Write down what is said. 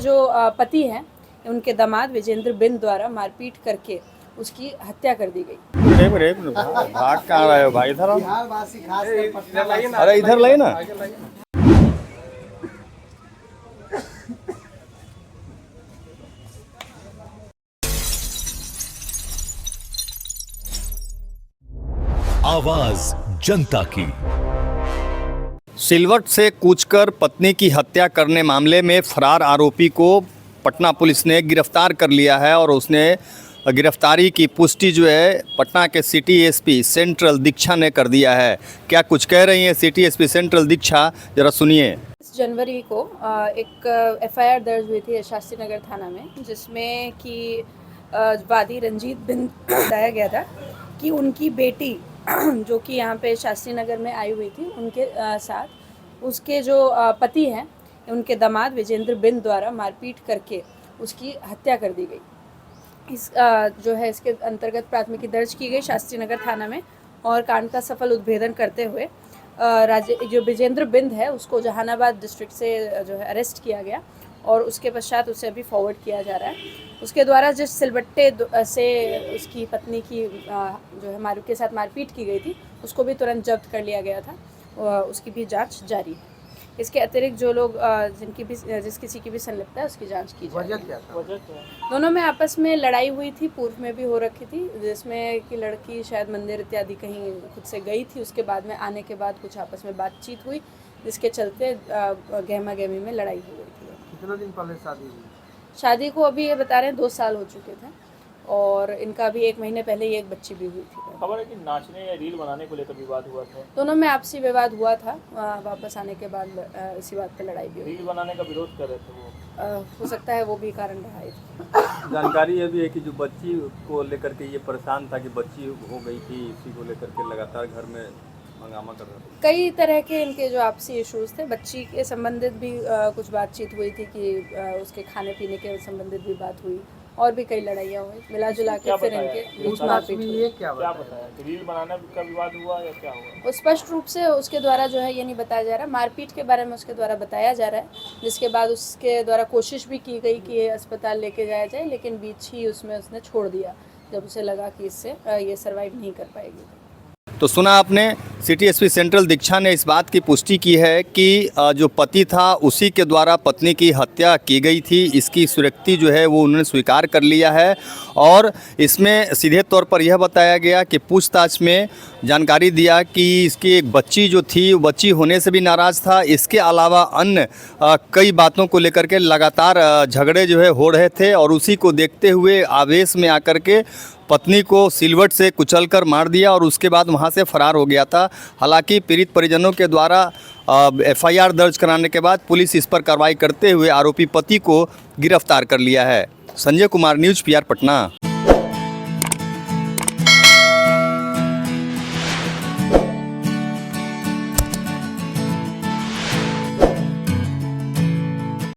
जो पति हैं उनके दामाद विजेंद्र बिंद द्वारा मारपीट करके उसकी हत्या कर दी गई। भाग कहाँ रहे हो भाई? इधर आओ। बिहारवासी खास कर पटना अरे इधर लाइए ना। आवाज जनता की। सिलवट से कूचकर पत्नी की हत्या करने मामले में फरार आरोपी को पटना पुलिस ने गिरफ्तार कर लिया है और उसने गिरफ्तारी की पुष्टि जो है पटना के सिटी एसपी सेंट्रल दीक्षा ने कर दिया है। क्या कुछ कह रही हैं सिटी एसपी सेंट्रल दीक्षा, जरा सुनिए। 20 जनवरी को एक एफआईआर दर्ज हुई थी शास्त्री नगर थाना में, जिसमें कि वादी रंजीत बिंद बताया गया था कि उनकी बेटी जो कि यहाँ पे शास्त्री नगर में आई हुई थी, उनके साथ उसके जो पति हैं उनके दामाद विजेंद्र बिंद द्वारा मारपीट करके उसकी हत्या कर दी गई। इस जो है इसके अंतर्गत प्राथमिकी दर्ज की गई शास्त्री नगर थाना में और कांड का सफल उद्भेदन करते हुए जो विजेंद्र बिंद है उसको जहानाबाद डिस्ट्रिक्ट से जो है अरेस्ट किया गया और उसके पश्चात उसे अभी फॉरवर्ड किया जा रहा है। उसके द्वारा जिस सिलबट्टे से उसकी पत्नी की जो है के साथ मारपीट की गई थी उसको भी तुरंत जब्त कर लिया गया था। उसकी भी जांच जारी है। इसके अतिरिक्त जो लोग जिस किसी की भी संलिप्तता है उसकी जांच की जाएगी। दोनों में आपस में लड़ाई हुई थी, पूर्व में भी हो रखी थी, जिसमें कि लड़की शायद मंदिर इत्यादि कहीं खुद से गई थी। उसके बाद में आने के बाद कुछ आपस में बातचीत हुई, जिसके चलते गहमा गहमी में लड़ाई हो गई थी। कितना दिन पहले शादी हुई? शादी को अभी ये बता रहे हैं 2 साल हो चुके थे और इनका भी 1 महीने पहले ही एक बच्ची भी हुई थी। खबर है कि नाचने या रील बनाने को लेकर विवाद हुआ था। दोनों में आपसी विवाद हुआ था। वापस आने के बाद इसी बात पर लड़ाई भी हुई। रील बनाने का विरोध कर रहे थे वो। हो सकता है वो भी कारण रहा है। जानकारी ये भी है कि जो बच्ची को लेकर के ये परेशान था कि बच्ची हो गई थी, इसी को लेकर के लगातार घर में हंगामा कर रहा था। कई तरह के इनके जो आपसी इश्यूज थे, बच्ची के संबंधित भी कुछ बातचीत हुई थी कि उसके खाने पीने के संबंधित भी बात हुई और भी कई लड़ाइयाँ हुई। मिला जुला के फिर इनके बीच मारपीट हुई। क्या बताया कि रील बनाने का विवाद हुआ या क्या हुआ? वो स्पष्ट रूप से उसके द्वारा जो है ये नहीं बताया जा रहा, मारपीट के बारे में उसके द्वारा बताया जा रहा है, जिसके बाद उसके द्वारा कोशिश भी की गई कि अस्पताल लेके जाया जाए, लेकिन बीच ही उसमें उसने छोड़ दिया जब उसे लगा कि इससे ये सर्वाइव नहीं कर पाएगी। तो सुना आपने, सिटी एसपी सेंट्रल दीक्षा ने इस बात की पुष्टि की है कि जो पति था उसी के द्वारा पत्नी की हत्या की गई थी। इसकी स्वीकृति जो है वो उन्होंने स्वीकार कर लिया है और इसमें सीधे तौर पर यह बताया गया कि पूछताछ में जानकारी दिया कि इसकी एक बच्ची जो थी वो बच्ची होने से भी नाराज़ था। इसके अलावा अन्य कई बातों को लेकर के लगातार झगड़े जो है हो रहे थे और उसी को देखते हुए आवेश में आकर के पत्नी को सिलवट से कुचलकर मार दिया और उसके बाद वहां से फरार हो गया था। हालांकि पीड़ित परिजनों के द्वारा एफआईआर दर्ज कराने के बाद पुलिस इस पर कार्रवाई करते हुए आरोपी पति को गिरफ्तार कर लिया है। Sanjay Kumar, news PR Patna.